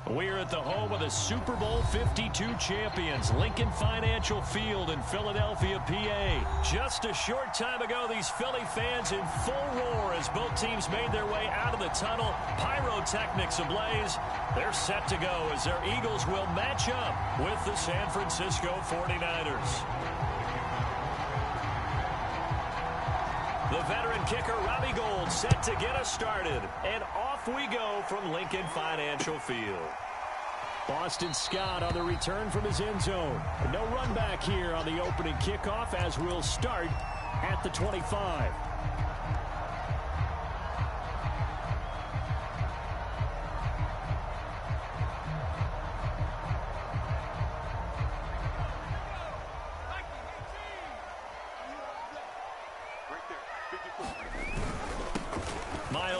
We're at the home of the Super Bowl 52 champions, Lincoln Financial Field in Philadelphia, PA. Just a short time ago, these Philly fans in full roar as both teams made their way out of the tunnel. Pyrotechnics ablaze. They're set to go as their Eagles will match up with the San Francisco 49ers. The veteran kicker, Robbie Gould, set to get us started. And off we go from Lincoln Financial Field. Boston Scott on the return from his end zone. No run back here on the opening kickoff as we'll start at the 25.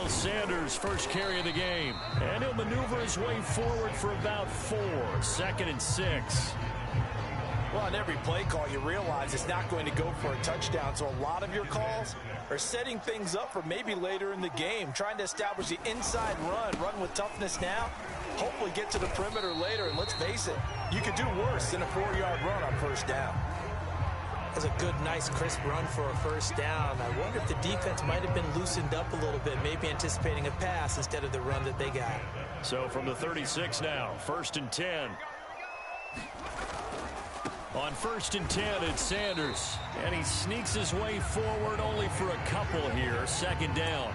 Sanders first carry of the game, and he'll maneuver his way forward for about 4. 2nd and 6. Well, on every play call, you realize it's not going to go for a touchdown, so a lot of your calls are setting things up for maybe later in the game, trying to establish the inside run with toughness now, hopefully get to the perimeter later, and let's face it, you could do worse than a 4-yard run on first down. That's a good, nice, crisp run for a first down. I wonder if the defense might have been loosened up a little bit, maybe anticipating a pass instead of the run that they got. So from the 36 now, 1st and 10. On 1st and 10, it's Sanders. And he sneaks his way forward only for a couple here. 2nd down.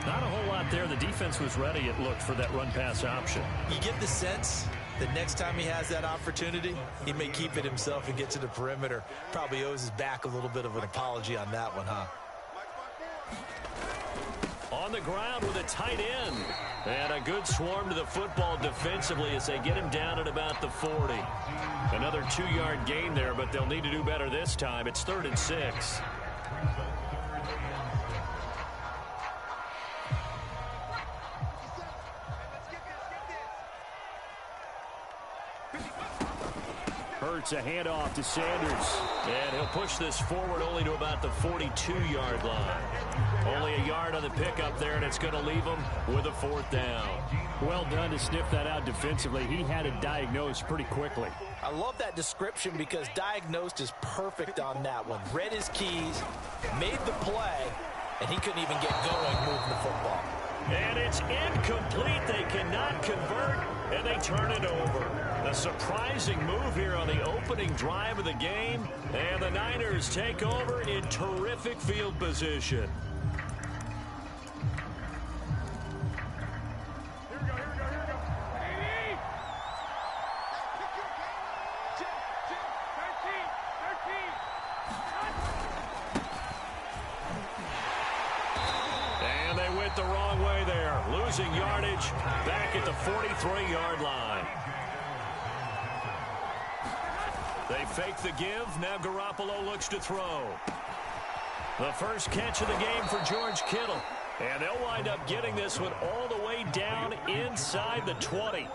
Not a whole lot there. The defense was ready, it looked, for that run-pass option. You get the sense the next time he has that opportunity, he may keep it himself and get to the perimeter. Probably owes his back a little bit of an apology on that one, huh? On the ground with a tight end. And a good swarm to the football defensively as they get him down at about the 40. Another 2-yard gain there, but they'll need to do better this time. It's 3rd and 6. Hurts a handoff to Sanders. And he'll push this forward only to about the 42-yard line. Only a yard on the pickup there, and it's going to leave him with a 4th down. Well done to sniff that out defensively. He had it diagnosed pretty quickly. I love that description because diagnosed is perfect on that one. Read his keys, made the play, and he couldn't even get going moving the football. And it's incomplete. They cannot convert, and they turn it over. A surprising move here on the opening drive of the game, and the Niners take over in terrific field position. And they went the wrong way there, losing yardage back at the 43-yard line. They fake the give. Now Garoppolo looks to throw. The first catch of the game for George Kittle. And they'll wind up getting this one all the way down inside the 20.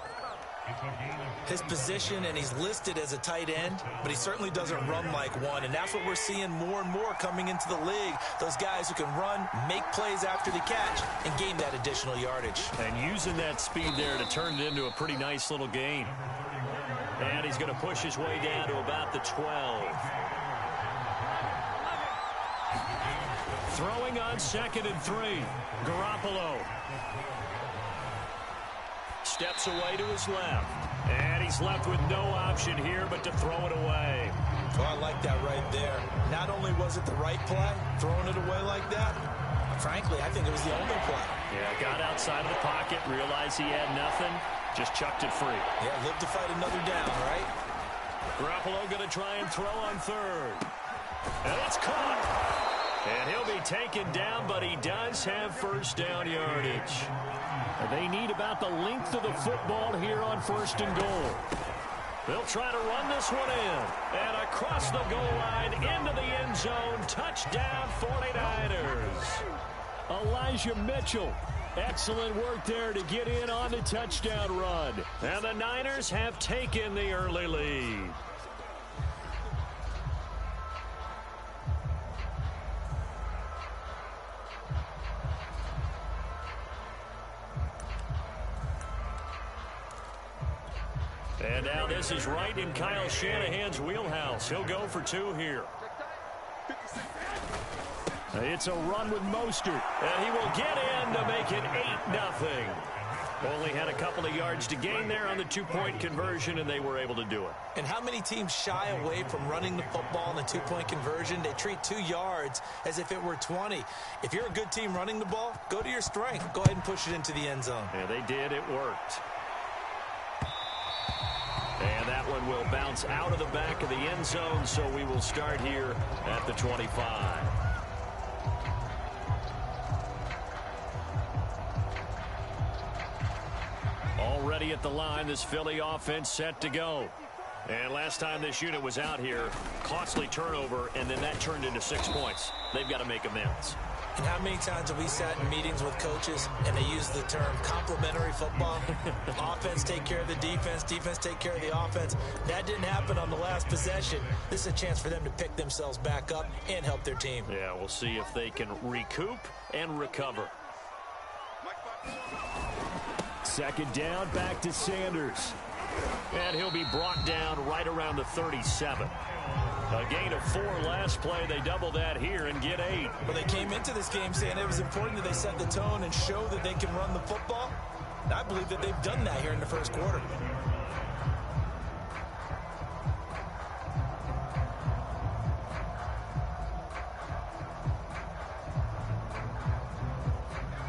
His position, and he's listed as a tight end, but he certainly doesn't run like one. And that's what we're seeing more and more coming into the league. Those guys who can run, make plays after the catch, and gain that additional yardage. And using that speed there to turn it into a pretty nice little gain. And he's going to push his way down to about the 12. Throwing on 2nd and 3. Garoppolo. Steps away to his left. And he's left with no option here but to throw it away. Oh, I like that right there. Not only was it the right play, throwing it away like that, frankly, I think it was the only play. Yeah, got outside of the pocket, realized he had nothing. Just chucked it free. Yeah, live to fight another down, right? Garoppolo going to try and throw on 3rd. And it's caught. And he'll be taken down, but he does have first down yardage. They need about the length of the football here on 1st and goal. They'll try to run this one in. And across the goal line, into the end zone. Touchdown, 49ers. Elijah Mitchell. Excellent work there to get in on the touchdown run. And the Niners have taken the early lead. And now this is right in Kyle Shanahan's wheelhouse. He'll go for 2 here. It's a run with Mostert. And he will get in to make it 8-0. Only had a couple of yards to gain there on the 2-point conversion, and they were able to do it. And how many teams shy away from running the football in the 2-point conversion? They treat 2 yards as if it were 20. If you're a good team running the ball, go to your strength. Go ahead and push it into the end zone. Yeah, they did. It worked. And that one will bounce out of the back of the end zone, so we will start here at the 25. Already at the line, this Philly offense set to go. And last time this unit was out here, costly turnover, and then that turned into 6 points. They've got to make amends. And how many times have we sat in meetings with coaches and they use the term complementary football? Offense take care of the defense, defense take care of the offense. That didn't happen on the last possession. This is a chance for them to pick themselves back up and help their team. Yeah, we'll see if they can recoup and recover. Second down, back to Sanders. And he'll be brought down right around the 37. A gain of 4 last play. They double that here and get 8. Well, they came into this game saying it was important that they set the tone and show that they can run the football. And I believe that they've done that here in the first quarter.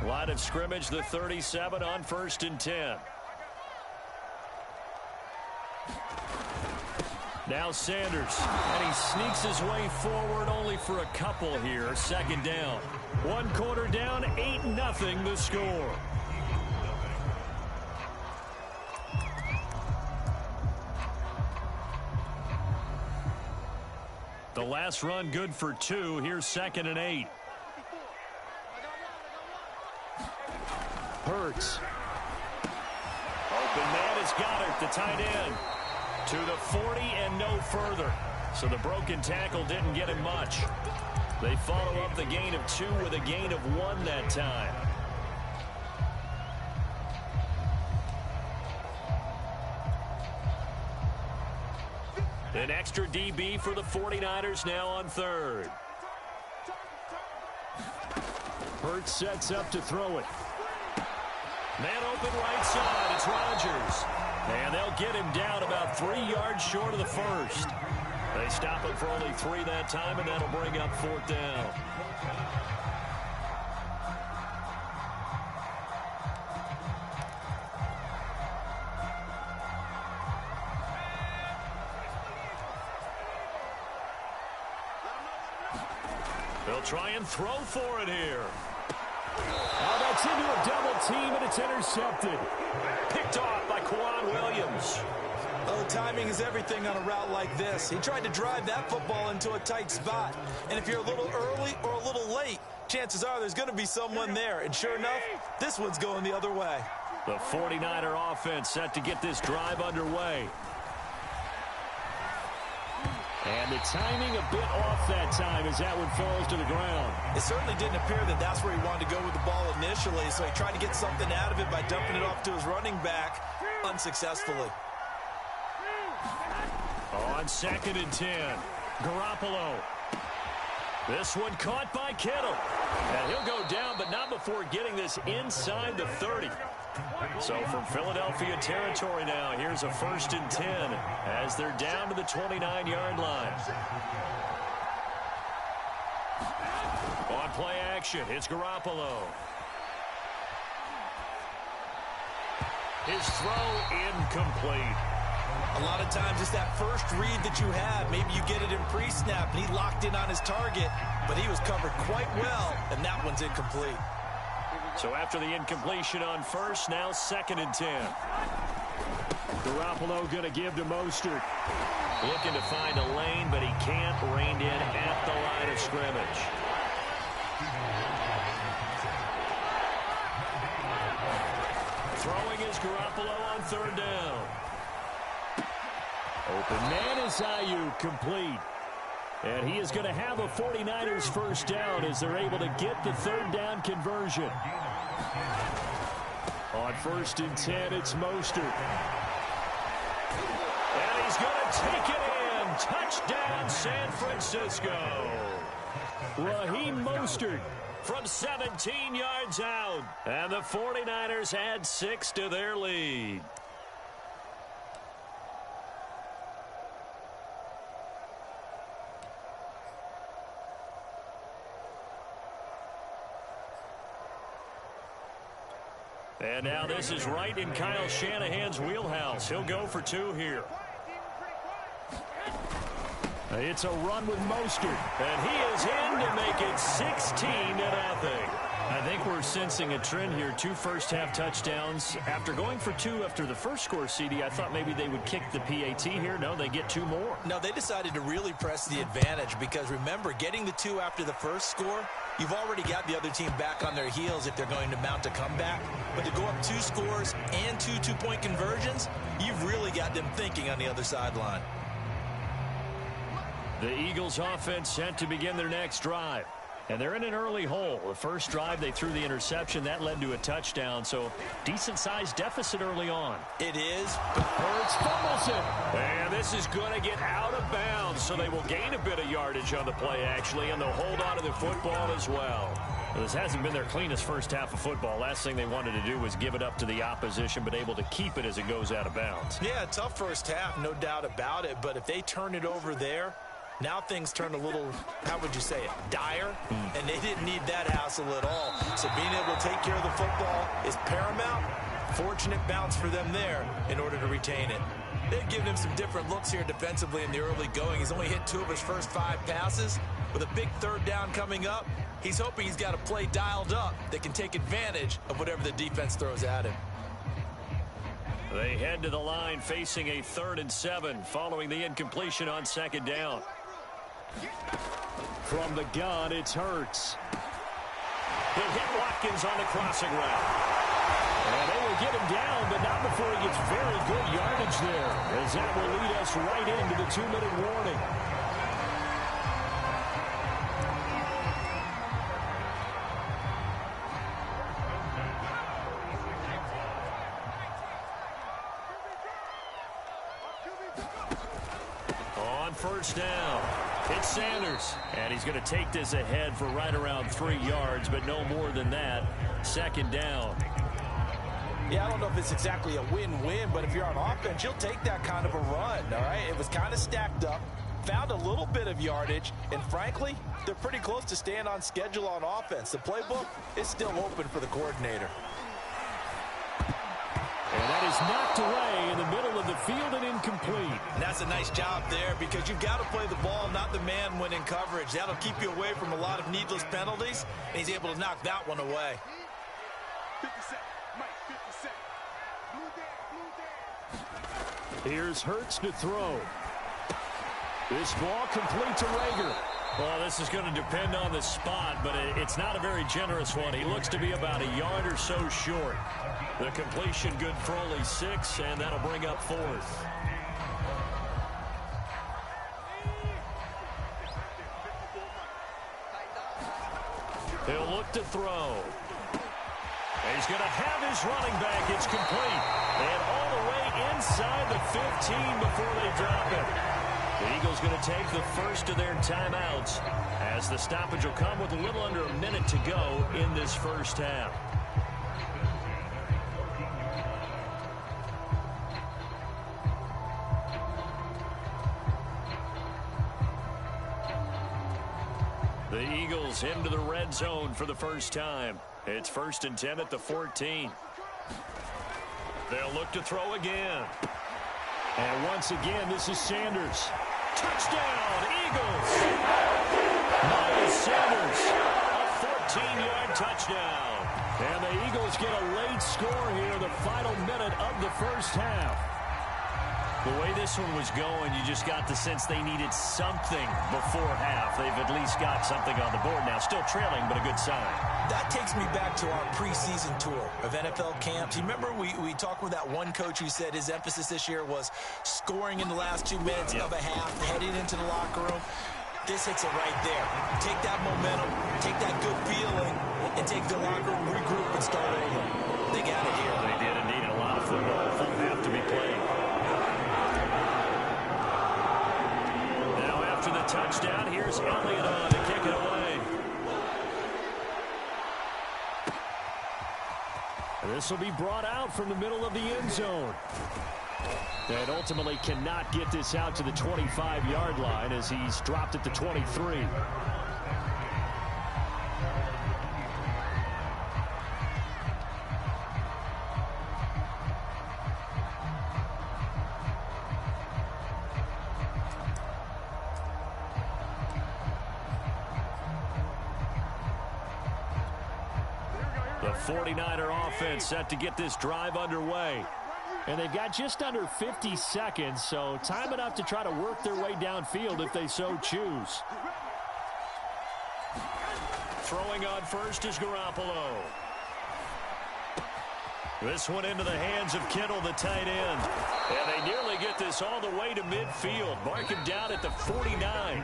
Line of scrimmage, the 37 on 1st and 10. Now Sanders, and he sneaks his way forward only for a couple here. Second down. 1 quarter down, 8-0 the score. The last run good for 2. Here's 2nd and 8. Hurts. Open man has got it, the tight end. To the 40 and no further. So the broken tackle didn't get him much. They follow up the gain of 2 with a gain of 1 that time. An extra DB for the 49ers now on 3rd. Hurts sets up to throw it. Man open right side. It's Rodgers. And they'll get him down about 3 yards short of the first. They stop him for only 3 that time, and that'll bring up 4th down. They'll try and throw for it here. Oh, that's into a double team, and it's intercepted. Picked off by Quan Williams. Oh, timing is everything on a route like this. He tried to drive that football into a tight spot. And if you're a little early or a little late, chances are there's going to be someone there. And sure enough, this one's going the other way. The 49er offense set to get this drive underway. And the timing a bit off that time as that one falls to the ground. It certainly didn't appear that that's where he wanted to go with the ball initially, so he tried to get something out of it by dumping it off to his running back unsuccessfully. On 2nd and 10, Garoppolo. This one caught by Kittle. And he'll go down, but not before getting this inside the 30. So from Philadelphia territory now, here's a 1st and 10 as they're down to the 29-yard line. On play action, it's Garoppolo. His throw incomplete. A lot of times it's that first read that you have. Maybe you get it in pre-snap, and he locked in on his target, but he was covered quite well, and that one's incomplete. So after the incompletion on 1st, now 2nd and 10. Garoppolo going to give to Mostert. Looking to find a lane, but he can't. Reined in at the line of scrimmage. Throwing is Garoppolo on 3rd down. Open man is Ayuk, complete. And he is going to have a 49ers first down as they're able to get the 3rd down conversion. On 1st and 10, it's Mostert. And he's going to take it in. Touchdown, San Francisco. Raheem Mostert from 17 yards out. And the 49ers add 6 to their lead. And now this is right in Kyle Shanahan's wheelhouse. He'll go for 2 here. It's a run with Mostert. And he is in to make it 16-0. I think we're sensing a trend here. 2 first-half touchdowns. After going for 2 after the first score, CD, I thought maybe they would kick the PAT here. No, they get 2 more. No, they decided to really press the advantage because, remember, getting the 2 after the first score, you've already got the other team back on their heels if they're going to mount a comeback. But to go up 2 scores and 2 two-point conversions, you've really got them thinking on the other sideline. The Eagles offense set to begin their next drive. And they're in an early hole. The first drive, they threw the interception. That led to a touchdown, so decent-sized deficit early on. It is, but Hurts fumbles it. And this is going to get out of bounds, so they will gain a bit of yardage on the play, actually, and they'll hold on to the football as well. This hasn't been their cleanest first half of football. Last thing they wanted to do was give it up to the opposition, but able to keep it as it goes out of bounds. Yeah, tough first half, no doubt about it, but if they turn it over there, now things turn a little, how would you say it, dire, and they didn't need that hassle at all. So being able to take care of the football is paramount. Fortunate bounce for them there in order to retain it. They've given him some different looks here defensively in the early going. He's only hit 2 of his first 5 passes. With a big 3rd down coming up, he's hoping he's got a play dialed up that can take advantage of whatever the defense throws at him. They head to the line facing a 3rd and 7 following the incompletion on 2nd down. From the gun, it's Hurts. He'll hit Watkins on the crossing route. And they will get him down, but not before he gets very good yardage there, as that will lead us right into the 2-minute warning. On 1st down. It's Sanders, and he's going to take this ahead for right around 3 yards, but no more than that. 2nd down. Yeah, I don't know if it's exactly a win-win, but if you're on offense, you'll take that kind of a run, all right? It was kind of stacked up, found a little bit of yardage, and frankly, they're pretty close to staying on schedule on offense. The playbook is still open for the coordinator. And that is knocked away in the middle of the field and incomplete. And that's a nice job there because you've got to play the ball, not the man when in coverage. That'll keep you away from a lot of needless penalties, and he's able to knock that one away. 50 cent, Mike, 50 cent. Blue Here's Hurts to throw. This ball complete to Rager. Well, this is going to depend on the spot, but it's not a very generous one. He looks to be about a yard or so short. The completion good for only 6, and that'll bring up 4th. He'll look to throw. And he's going to have his running back. It's complete. And all the way inside the 15 before they drop it. The Eagles going to take the first of their timeouts as the stoppage will come with a little under a minute to go in this first half. The Eagles into the red zone for the first time. It's 1st and 10 at the 14. They'll look to throw again. And once again, this is Sanders. Touchdown, Eagles! Miles Sanders, a 14-yard touchdown. And the Eagles get a late score here in the final minute of the first half. The way this one was going, you just got the sense they needed something before half. They've at least got something on the board now. Still trailing, but a good sign. That takes me back to our preseason tour of NFL camps. You remember we talked with that one coach who said his emphasis this year was scoring in the last 2 minutes of a half, heading into the locker room. This hits it right there. Take that momentum, take that good feeling, and take the locker room, regroup, and start over. They got it here. They did indeed. A lot of football, full half to be played. touchdown. Here's Elliott on to kick it away. This will be brought out from the middle of the end zone. And ultimately cannot get this out to the 25-yard line as he's dropped at the 23. The 49er offense set to get this drive underway. And they've got just under 50 seconds, so time enough to try to work their way downfield if they so choose. Throwing on first is Garoppolo. This one into the hands of Kittle, the tight end. And they nearly get this all the way to midfield. Mark him down at the 49.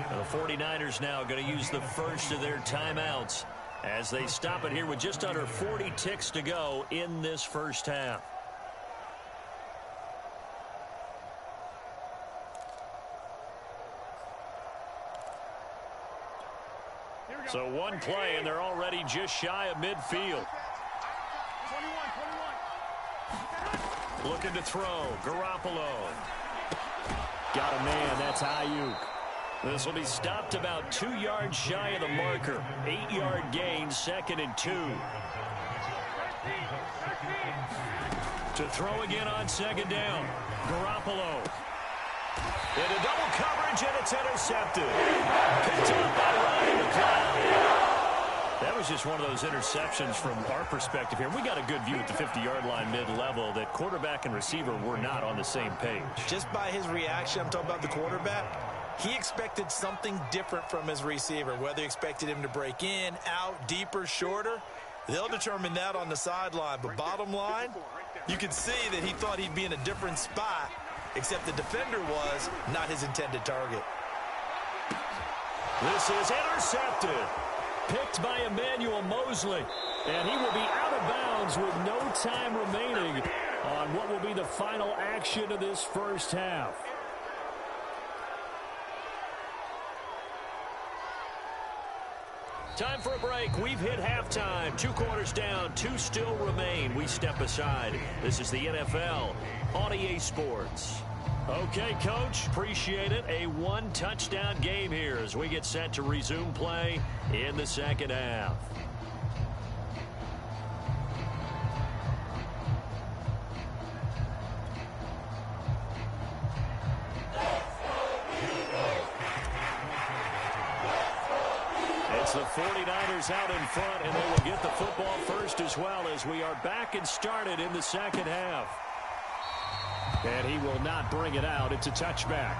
The 49ers now going to use the first of their timeouts as they stop it here with just under 40 ticks to go in this first half. So one play, and they're already just shy of midfield. 21. Looking to throw. Garoppolo. Got a man. That's Ayuk. This will be stopped about 2 yards shy of the marker. 8-yard gain, 2nd and 2. To throw again on 2nd down. Garoppolo. Into double coverage, and it's intercepted. Picked up by Ronnie McLeod. That was just one of those interceptions from our perspective here. We got a good view at the 50-yard line mid-level that quarterback and receiver were not on the same page. Just by his reaction, I'm talking about the quarterback, he expected something different from his receiver. Whether he expected him to break in, out, deeper, shorter, they'll determine that on the sideline. But bottom line, you can see that he thought he'd be in a different spot, except the defender was not his intended target. This is intercepted. Picked by Emmanuel Mosley. And he will be out of bounds with no time remaining on what will be the final action of this first half. Time for a break. We've hit halftime. 2 quarters down. 2 still remain. We step aside. This is the NFL on EA Sports. Okay, Coach. Appreciate it. A 1-touchdown game here as we get set to resume play in the second half. It's the 49ers out in front, and they will get the football first as well as we are back and started in the second half. And he will not bring it out. It's a touchback.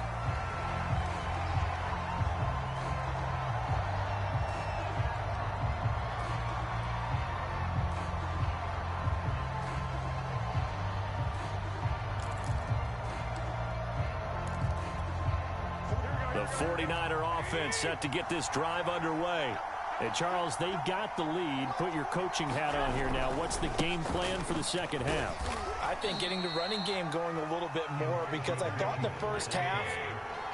The 49er offense set to get this drive underway. And, Charles, they've got the lead. Put your coaching hat on here now. What's the game plan for the second half? I think getting the running game going a little bit more, because I thought in the first half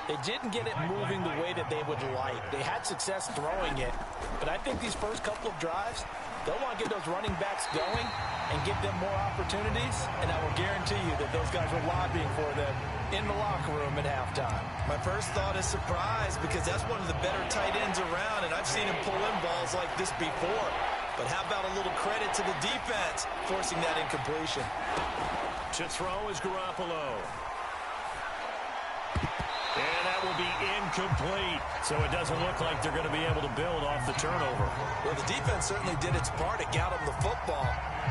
they didn't get it moving the way that they would like. They had success throwing it, but I think these first couple of drives, they'll want to get those running backs going and give them more opportunities, and I will guarantee you that those guys were lobbying for them in the locker room at halftime. My first thought is surprise, because that's one of the better tight ends around, and I've seen him pull in balls like this before. But how about a little credit to the defense forcing that incompletion? To throw is Garoppolo. And that will be incomplete. So it doesn't look like they're going to be able to build off the turnover. Well, the defense certainly did its part to get them the football.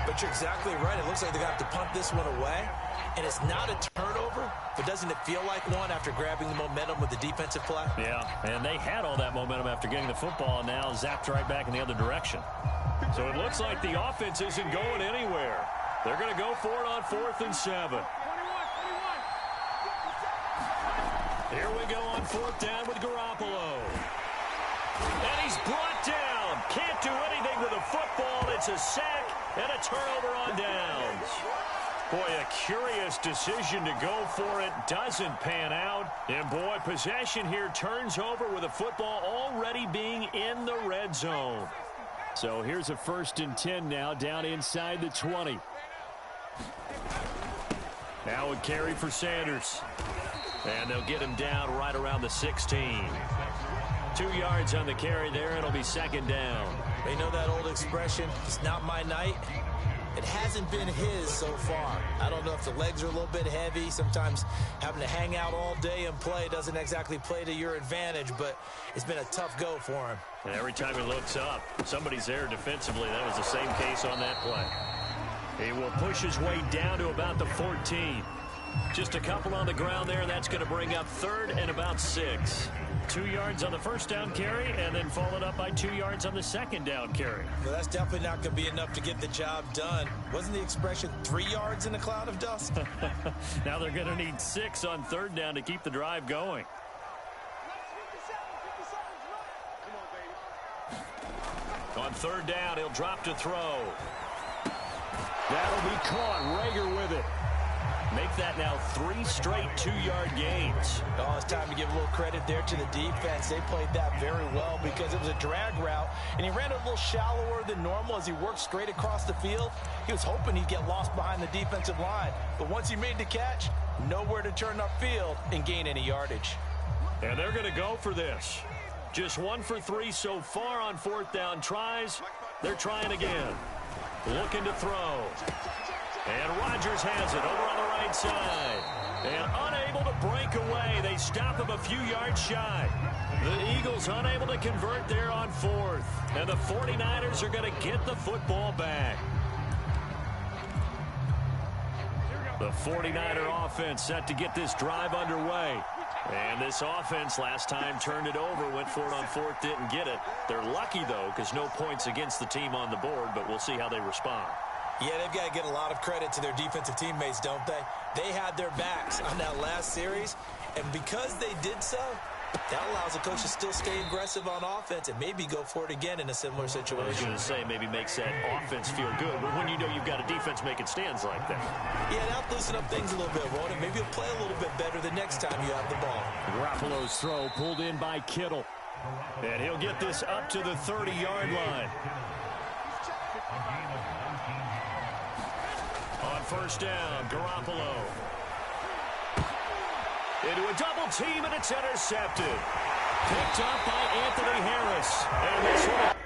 But you're exactly right. It looks like they're going to have to punt this one away. And it's not a turnover, but doesn't it feel like one after grabbing the momentum with the defensive play? Yeah, and they had all that momentum after getting the football, and now zapped right back in the other direction. So it looks like the offense isn't going anywhere. They're going to go for it on 4th and 7. Here we go on 4th down with Garoppolo. And he's brought down. Can't do anything with a football. It's a sack and a turnover on downs. Boy, a curious decision to go for it. Doesn't pan out. And, boy, possession here turns over with a football already being in the red zone. So here's a 1st and 10 now down inside the 20. Now a carry for Sanders. And they'll get him down right around the 16. 2 yards on the carry there. It'll be 2nd down. You know that old expression, it's not my night? It hasn't been his so far. I don't know if the legs are a little bit heavy. Sometimes having to hang out all day and play doesn't exactly play to your advantage, but it's been a tough go for him. And every time he looks up, somebody's there defensively. That was the same case on that play. He will push his way down to about the 14. Just a couple on the ground there. That's going to bring up 3rd and about 6. 2 yards on the 1st down carry, and then followed up by 2 yards on the 2nd down carry. Well, that's definitely not going to be enough to get the job done. Wasn't the expression 3 yards in a cloud of dust? Now they're going to need 6 on 3rd down to keep the drive going. On 3rd down, he'll drop to throw. That'll be caught. Rager with it. Make that now 3 straight 2-yard gains. Oh, it's time to give a little credit there to the defense. They played that very well because it was a drag route, and he ran a little shallower than normal as he worked straight across the field. He was hoping he'd get lost behind the defensive line, but once he made the catch, nowhere to turn upfield and gain any yardage. And they're going to go for this. Just 1 for 3 so far on 4th down tries. They're trying again. Looking to throw. And Rodgers has it over on the right side. And unable to break away. They stop him a few yards shy. The Eagles unable to convert there on 4th. And the 49ers are going to get the football back. The 49er offense set to get this drive underway. And this offense last time turned it over, went for it on 4th, didn't get it. They're lucky, though, because no points against the team on the board, but we'll see how they respond. Yeah, they've got to get a lot of credit to their defensive teammates, don't they? They had their backs on that last series, and because they did so, that allows the coach to still stay aggressive on offense and maybe go for it again in a similar situation. I was going to say, maybe makes that offense feel good, but when you know you've got a defense making stands like that. Yeah, that'll loosen up things a little bit, won't it? Maybe you'll play a little bit better the next time you have the ball. Garoppolo's throw pulled in by Kittle. And he'll get this up to the 30-yard line. On 1st down, Garoppolo. Into a double team, and it's intercepted. Picked up by Anthony Harris. And this one